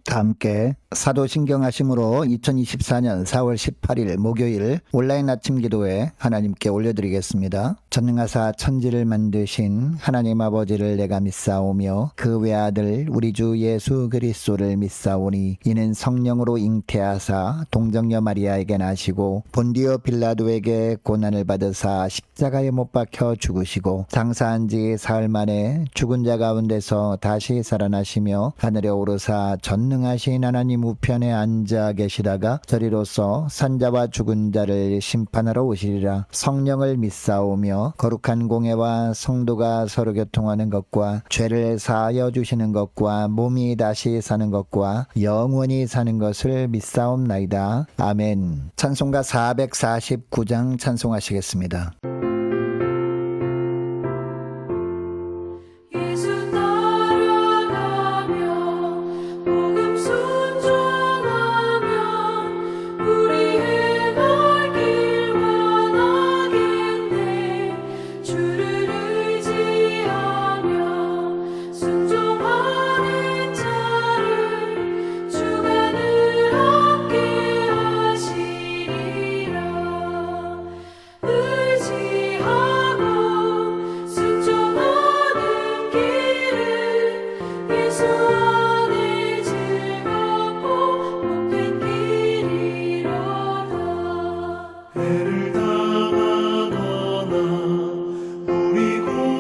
다 함께 사도신경하심으로 2024년 4월 18일 목요일 온라인 아침 기도회 하나님께 올려드리겠습니다. 전능하사 천지를 만드신 하나님 아버지를 내가 믿사오며 그 외아들 우리 주 예수 그리스도를 믿사오니 이는 성령으로 잉태하사 동정녀 마리아에게 나시고 본디오 빌라도에게 고난을 받으사 십자가에 못 박혀 죽으시고 장사한 지 사흘 만에 죽은 자 가운데서 다시 살아나시며 하늘에 오르사 전능하신 하나님 우편에 앉아 계시다가 저리로서 산자와 죽은 자를 심판하러 오시리라. 성령을 믿사오며 거룩한 공예와 성도가 서로 교통하는 것과 죄를 사하여 주시는 것과 몸이 다시 사는 것과 영원히 사는 것을 믿사옵나이다. 아멘. 찬송가 449장 찬송하시겠습니다.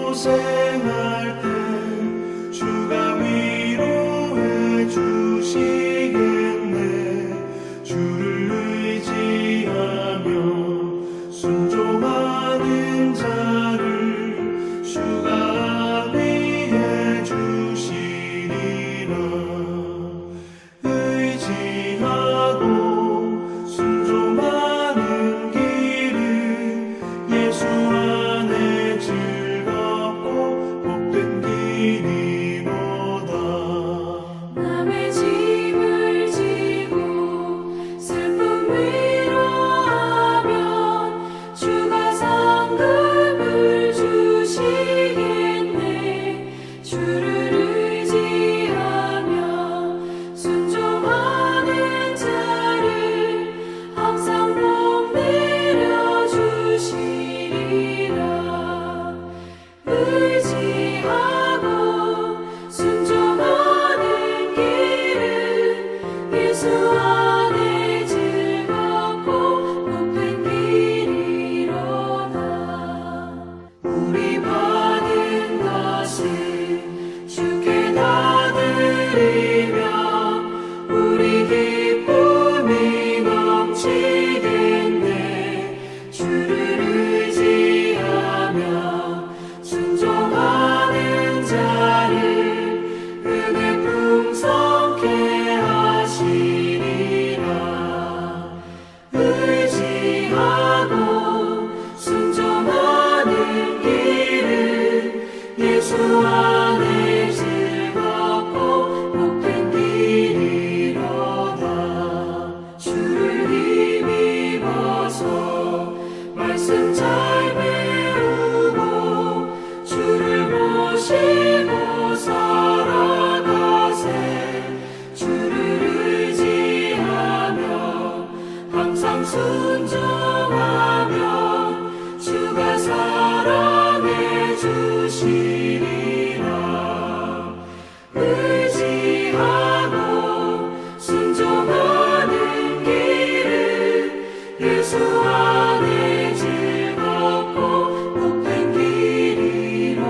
고생할 때 주가 위로해 주시겠네. 주를 의지하며 순종하는 자를 주가 안위해 주시리라. 의지하고 순종하는 길은 예수 안에 남의 짐을 지고 슬픔 위로하면 주가 상급을 주시겠네. 주를 의지하며 순종하는 자를 항상 복 내려 주시리라. 의지하고 순종하는 길은 예수 안에 즐겁고 복된 길이로다. 우리 받은 것은 주께 다 드리며 우리 기쁨이 넘치겠네. 주를 의지하며 순종하는 자를 은혜 풍성케 하시리라. 의지하고 순종하는 길은 예수 안에 즐겁고 복된 길이로다. 주를 힘입어서 말씀 잘 배우고 주를 모시고 살아가세. 주를 의지하며 항상 순종하면 주가 사랑해 주시리라. 의지하고 순종하는 길은 예수 안에 즐겁고 복된 길이로다.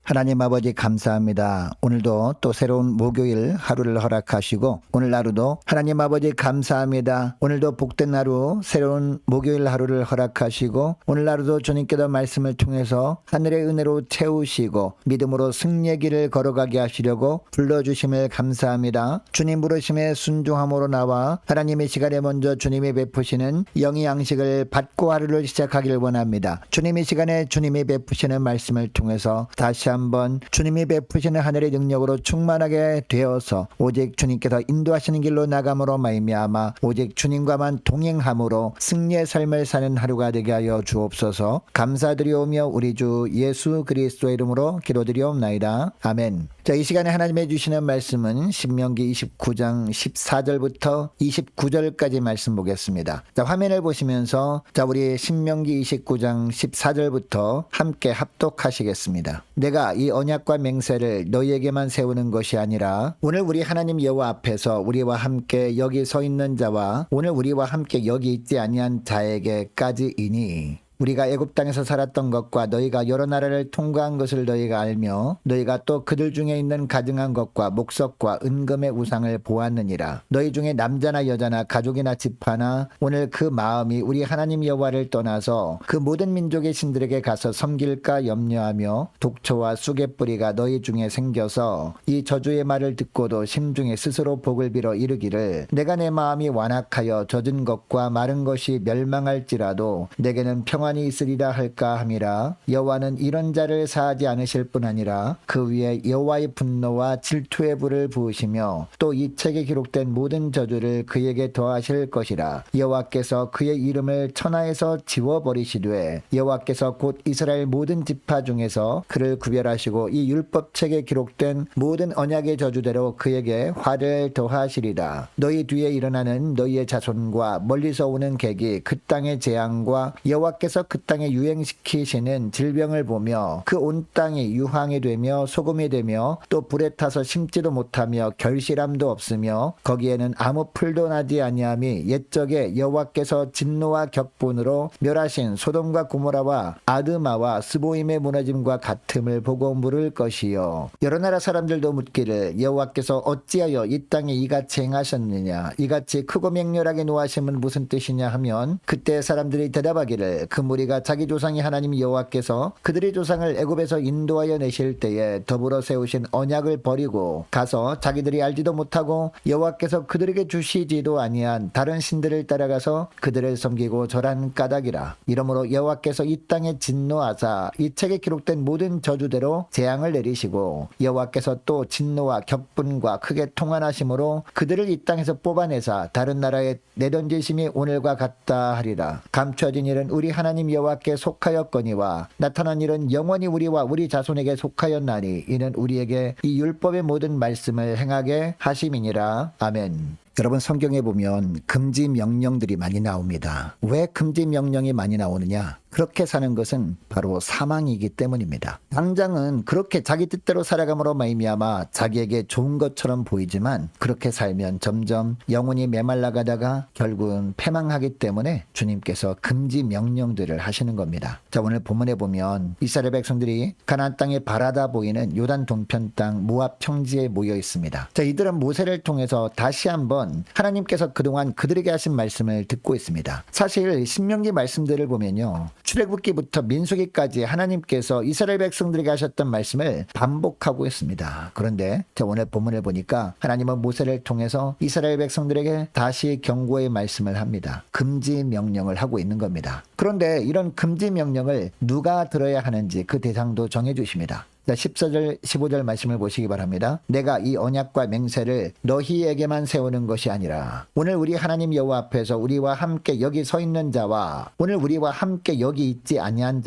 하나님 아버지 감사합니다. 오늘도 또 새로운 목요일 하루를 허락하시고 오늘 하루도 하나님 아버지 감사합니다. 오늘도 복된 하루 새로운 목요일 하루를 허락하시고 오늘 하루도 주님께서 말씀을 통해서 하늘의 은혜로 채우시고 믿음으로 승리의 길을 걸어가게 하시려고 불러주심을 감사합니다. 주님 부르심에 순종함으로 나와 하나님의 시간에 먼저 주님이 베푸시는 영의 양식을 받고 하루를 시작하길 원합니다. 주님의 시간에 주님이 베푸시는 말씀을 통해서 다시 한번 주님이 베푸시는 하늘의 능력으로 충만하게 되어서 오직 주님께서 인도하시는 길로 나감으로 말미암아 오직 주님과만 동행함으로 승리의 삶을 사는 하루가 되게 하여 주옵소서. 감사드리오며 우리 주 예수 그리스도의 이름으로 기도드리옵나이다. 아멘. 자, 이 시간에 하나님의 주시는 말씀은 신명기 29장 14절부터 29절까지 말씀 보겠습니다. 자, 화면을 보시면서 자, 우리 신명기 29장 14절부터 함께 합독하시겠습니다. 내가 이 언약과 맹세를 너희에게만 세우는 것이 아니라 오늘 우리 하나님 여호와 앞에서 우리와 함께 여기 서 있는 자와 오늘 우리와 함께 여기 있지 아니한 자에게까지이니 우리가 애굽 땅에서 살았던 것과 너희가 여러 나라를 통과한 것을 너희가 알며 너희가 또 그들 중에 있는 가증한 것과 목석과 은금의 우상을 보았느니라. 너희 중에 남자나 여자나 가족이나 집하나 오늘 그 마음이 우리 하나님 여호와를 떠나서 그 모든 민족의 신들에게 가서 섬길까 염려하며 독초와 쑥의 뿌리가 너희 중에 생겨서 이 저주의 말을 듣고도 심중에 스스로 복을 빌어 이르기를 내가 내 마음이 완악하여 젖은 것과 마른 것이 멸망할지라도 내게는 평안이 있으리라 할까 함이라. 여호와는 이런 자를 사하지 않으실 뿐 아니라 그 위에 여호와의 분노와 질투의 불을 부으시며 또 이 책에 기록된 모든 저주를 그에게 더하실 것이라. 여호와께서 그의 이름을 천하에서 지워버리시되 여호와께서 곧 이스라엘 모든 지파 중에서 그를 구별하시고 이 율법책에 기록된 모든 언약의 저주대로 그에게 화를 더하시리라. 너희 뒤에 일어나는 너희의 자손과 멀리서 오는 객이 그 땅의 재앙과 여호와께서 그 땅에 유행시키시는 질병을 보며 그 온 땅이 유황이 되며 소금이 되며 또 불에 타서 심지도 못하며 결실함도 없으며 거기에는 아무 풀도 나지 아니함이 옛적에 여호와께서 진노와 격분으로 멸하신 소돔과 고모라와 아드마와 스보임의 무너짐과 같음을 보고 물을 것이요. 여러 나라 사람들도 묻기를 여호와께서 어찌하여 이 땅에 이같이 행하셨느냐 이같이 크고 맹렬하게 노하심은 무슨 뜻이냐 하면 그때 사람들이 대답하기를 그 무리가 자기 조상이 하나님 여호와께서 그들의 조상을 애굽에서 인도하여 내실 때에 더불어 세우신 언약을 버리고 가서 자기들이 알지도 못하고 여호와께서 그들에게 주시지도 아니한 다른 신들을 따라가서 그들을 섬기고 절한 까닭이라. 이러므로 여호와께서 이 땅에 진노하사 이 책에 기록된 모든 저주대로 재앙을 내리시고 여호와께서 또 진노와 격분과 크게 통한하심으로 그들을 이 땅에서 뽑아내사 다른 나라에 내던지심이 오늘과 같다 하리라. 감춰진 일은 우리 하나님 여호와께 속하였거니와 나타난 일은 영원히 우리와 우리 자손에게 속하였나니 이는 우리에게 이 율법의 모든 말씀을 행하게 하심이니라. 아멘. 여러분, 성경에 보면 금지 명령들이 많이 나옵니다. 왜 금지 명령이 많이 나오느냐? 그렇게 사는 것은 바로 사망이기 때문입니다. 당장은 그렇게 자기 뜻대로 살아감으로 말미암아 자기에게 좋은 것처럼 보이지만 그렇게 살면 점점 영혼이 메말라가다가 결국은 패망하기 때문에 주님께서 금지 명령들을 하시는 겁니다. 자, 오늘 본문에 보면 이스라엘 백성들이 가나안 땅에 바라다 보이는 요단 동편 땅 모압 평지에 모여 있습니다. 자, 이들은 모세를 통해서 다시 한번 하나님께서 그동안 그들에게 하신 말씀을 듣고 있습니다. 사실 신명기 말씀들을 보면요, 출애굽기부터 민수기까지 하나님께서 이스라엘 백성들에게 하셨던 말씀을 반복하고 있습니다. 그런데 오늘 본문을 보니까 하나님은 모세를 통해서 이스라엘 백성들에게 다시 경고의 말씀을 합니다. 금지 명령을 하고 있는 겁니다. 그런데 이런 금지 명령을 누가 들어야 하는지 그 대상도 정해주십니다. 14절 15절 말씀을 보시기 바랍니다. 내가 이 언약과 맹세를 너희에게만 세우는 것이 아니라 오늘 우리 하나님 여호와 앞에서 우리와 함께 여기 서 있는 자와 오늘 우리와 함께 여기 있지 아니한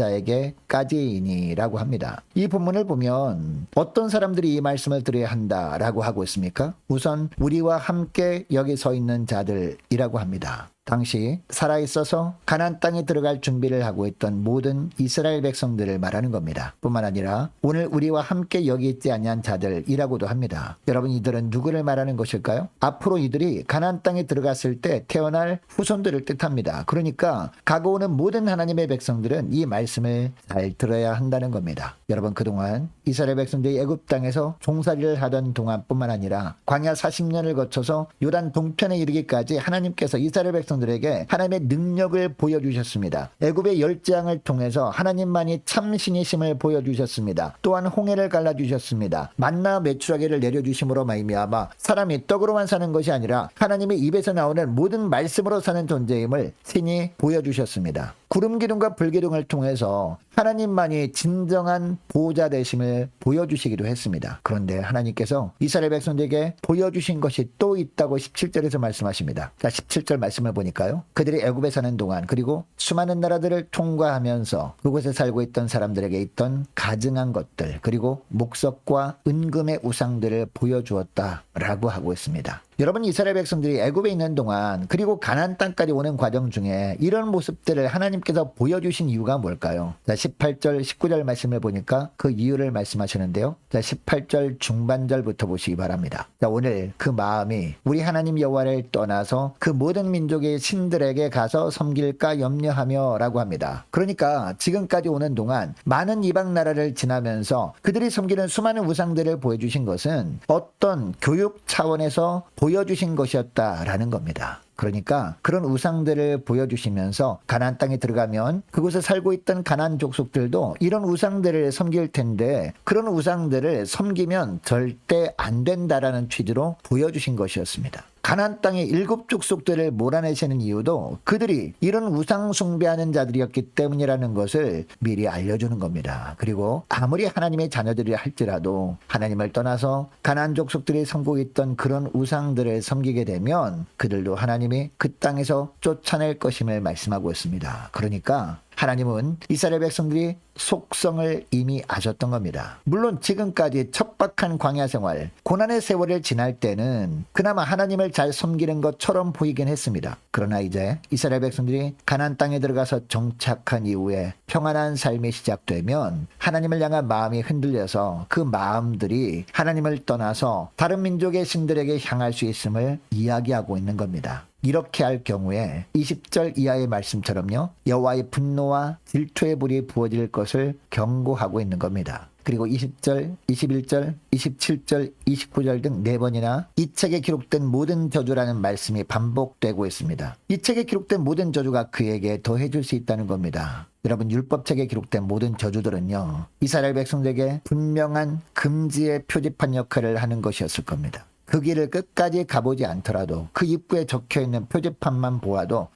자에게까지이니라고 합니다. 이 본문을 보면 어떤 사람들이 이 말씀을 들어야 한다라고 하고 있습니까? 우선 우리와 함께 여기 서 있는 자들이라고 합니다. 당시 살아있어서 가나안 땅에 들어갈 준비를 하고 있던 모든 이스라엘 백성들을 말하는 겁니다. 뿐만 아니라 오늘 우리와 함께 여기 있지 아니한 자들이라고도 합니다. 여러분, 이들은 누구를 말하는 것일까요? 앞으로 이들이 가나안 땅에 들어갔을 때 태어날 후손들을 뜻합니다. 그러니까 가고 오는 모든 하나님의 백성들은 이 말씀을 잘 들어야 한다는 겁니다. 여러분, 그동안 이스라엘 백성들이 애굽 땅에서 종살이를 하던 동안뿐만 아니라 광야 40년을 거쳐서 요단 동편에 이르기까지 하나님께서 이스라엘 백성들에게 하나님의 능력을 보여주셨습니다. 애굽의 열재앙을 통해서 하나님만이 참 신이심을 보여주셨습니다. 또한 홍해를 갈라주셨습니다. 만나 메추라기를 내려주심으로 말미암아 사람이 떡으로만 사는 것이 아니라 하나님의 입에서 나오는 모든 말씀으로 사는 존재임을 신이 보여주셨습니다. 구름 기둥과 불 기둥을 통해서 하나님만이 진정한 보호자 되심을 보여주시기도 했습니다. 그런데 하나님께서 이스라엘 백성들에게 보여주신 것이 또 있다고 17절에서 말씀하십니다. 자, 17절 말씀을 보니까요. 그들이 애굽에 사는 동안 그리고 수많은 나라들을 통과하면서 그곳에 살고 있던 사람들에게 있던 가증한 것들 그리고 목석과 은금의 우상들을 보여주었다라고 하고 있습니다. 여러분, 이스라엘 백성들이 애굽에 있는 동안 그리고 가나안 땅까지 오는 과정 중에 이런 모습들을 하나님께서 보여주신 이유가 뭘까요? 자, 18절 19절 말씀을 보니까 그 이유를 말씀하시는데요. 자, 18절 중반절부터 보시기 바랍니다. 자, 오늘 그 마음이 우리 하나님 여호와를 떠나서 그 모든 민족의 신들에게 가서 섬길까 염려하며 라고 합니다. 그러니까 지금까지 오는 동안 많은 이방 나라를 지나면서 그들이 섬기는 수많은 우상들을 보여주신 것은 어떤 교육 차원에서 보여주신 것이었다라는 겁니다. 그러니까 그런 우상들을 보여주시면서 가나안 땅에 들어가면 그곳에 살고 있던 가나안 족속들도 이런 우상들을 섬길 텐데 그런 우상들을 섬기면 절대 안 된다라는 취지로 보여주신 것이었습니다. 가나안 땅의 7 족속들을 몰아내시는 이유도 그들이 이런 우상 숭배하는 자들이었기 때문이라는 것을 미리 알려주는 겁니다. 그리고 아무리 하나님의 자녀들이 할지라도 하나님을 떠나서 가나안 족속들이 섬기고 있던 그런 우상들을 섬기게 되면 그들도 하나님이 그 땅에서 쫓아낼 것임을 말씀하고 있습니다. 그러니까 하나님은 이스라엘 백성들이 속성을 이미 아셨던 겁니다. 물론 지금까지 척박한 광야 생활, 고난의 세월을 지날 때는 그나마 하나님을 잘 섬기는 것처럼 보이긴 했습니다. 그러나 이제 이스라엘 백성들이 가나안 땅에 들어가서 정착한 이후에 평안한 삶이 시작되면 하나님을 향한 마음이 흔들려서 그 마음들이 하나님을 떠나서 다른 민족의 신들에게 향할 수 있음을 이야기하고 있는 겁니다. 이렇게 할 경우에 20절 이하의 말씀처럼요, 여호와의 분노와 질투의 불이 부어질 것을 경고하고 있는 겁니다. 그리고 20절, 21절, 27절, 29절 등 4번이나 이 책에 기록된 모든 저주라는 말씀이 반복되고 있습니다. 이 책에 기록된 모든 저주가 그에게 더해줄 수 있다는 겁니다. 여러분, 율법책에 기록된 모든 저주들은요, 이스라엘 백성들에게 분명한 금지의 표지판 역할을 하는 것이었을 겁니다. 그 길을 끝까지 가보지 않더라도 그 입구에 적혀있는 표지판만 보아도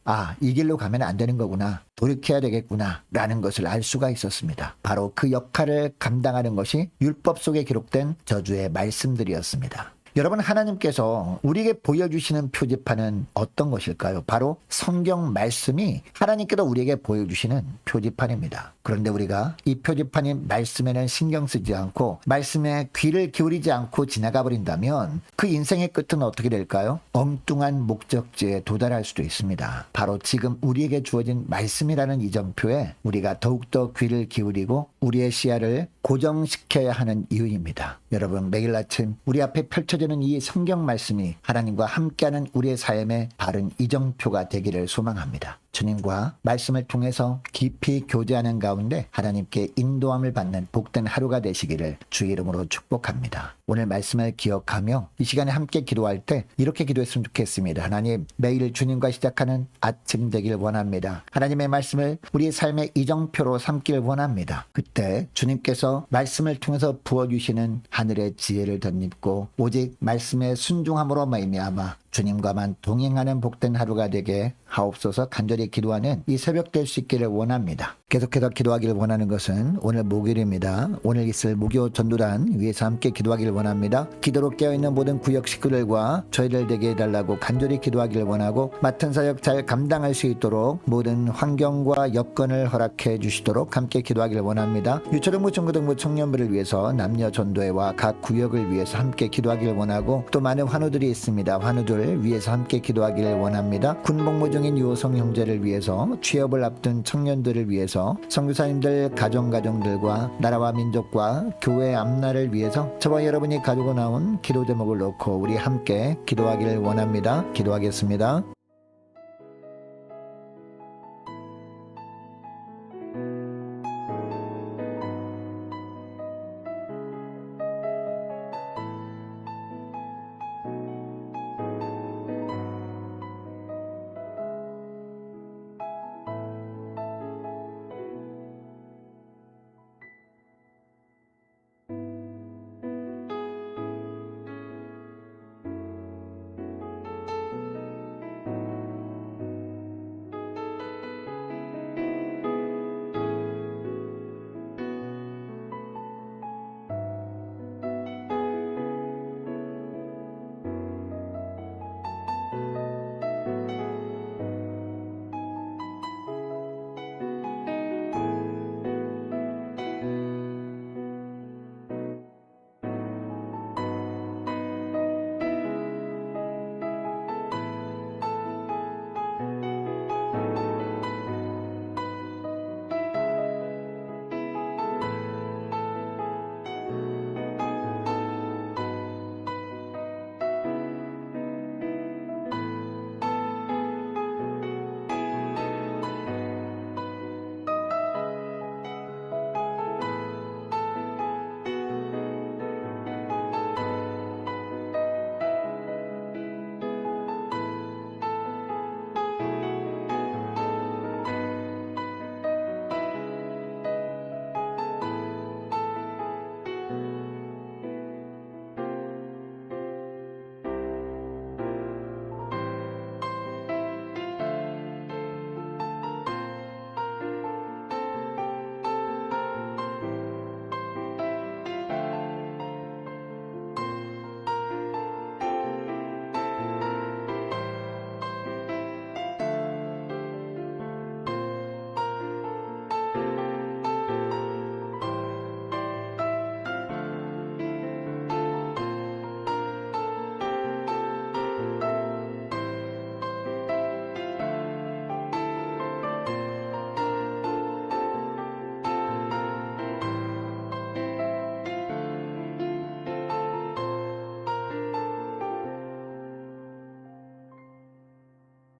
이 길로 가면 안 되는 거구나, 돌이켜야 되겠구나 라는 것을 알 수가 있었습니다. 바로 그 역할을 감당하는 것이 율법 속에 기록된 저주의 말씀들이었습니다. 여러분, 하나님께서 우리에게 보여주시는 표지판은 어떤 것일까요? 바로 성경 말씀이 하나님께서 우리에게 보여주시는 표지판입니다. 그런데 우리가 이 표지판이 말씀에는 신경 쓰지 않고 말씀에 귀를 기울이지 않고 지나가 버린다면 그 인생의 끝은 어떻게 될까요? 엉뚱한 목적지에 도달할 수도 있습니다. 바로 지금 우리에게 주어진 말씀이라는 이정표에 우리가 더욱더 귀를 기울이고 우리의 시야를 고정시켜야 하는 이유입니다. 여러분, 매일 아침 우리 앞에 펼쳐지는 이 성경 말씀이 하나님과 함께하는 우리의 삶의 바른 이정표가 되기를 소망합니다. 주님과 말씀을 통해서 깊이 교제하는 가운데 하나님께 인도함을 받는 복된 하루가 되시기를 주의 이름으로 축복합니다. 오늘 말씀을 기억하며 이 시간에 함께 기도할 때 이렇게 기도했으면 좋겠습니다. 하나님, 매일 주님과 시작하는 아침 되길 원합니다. 하나님의 말씀을 우리의 삶의 이정표로 삼길 원합니다. 그때 주님께서 말씀을 통해서 부어주시는 하늘의 지혜를 덧입고 오직 말씀의 순종함으로 말미암아 주님과만 동행하는 복된 하루가 되게 하옵소서. 간절히 기도하는 이 새벽 될 수 있기를 원합니다. 계속해서 기도하기를 원하는 것은 오늘 목요일입니다. 오늘 있을 무교 전도단 위해서 함께 기도하기를 원합니다. 기도로 깨어있는 모든 구역 식구들과 저희를 되게 해달라고 간절히 기도하기를 원하고 맡은 사역 잘 감당할 수 있도록 모든 환경과 여건을 허락해 주시도록 함께 기도하기를 원합니다. 유초등부 중고등부 청년부를 위해서 남녀 전도회와 각 구역을 위해서 함께 기도하기를 원하고 또 많은 환우들이 있습니다. 환우들 위해서 함께 기도하기를 원합니다. 군복무 중인 유호성 형제를 위해서, 취업을 앞둔 청년들을 위해서, 선교사님들 가정들과 나라와 민족과 교회 앞날을 위해서 저와 여러분이 가지고 나온 기도 제목을 놓고 우리 함께 기도하기를 원합니다. 기도하겠습니다.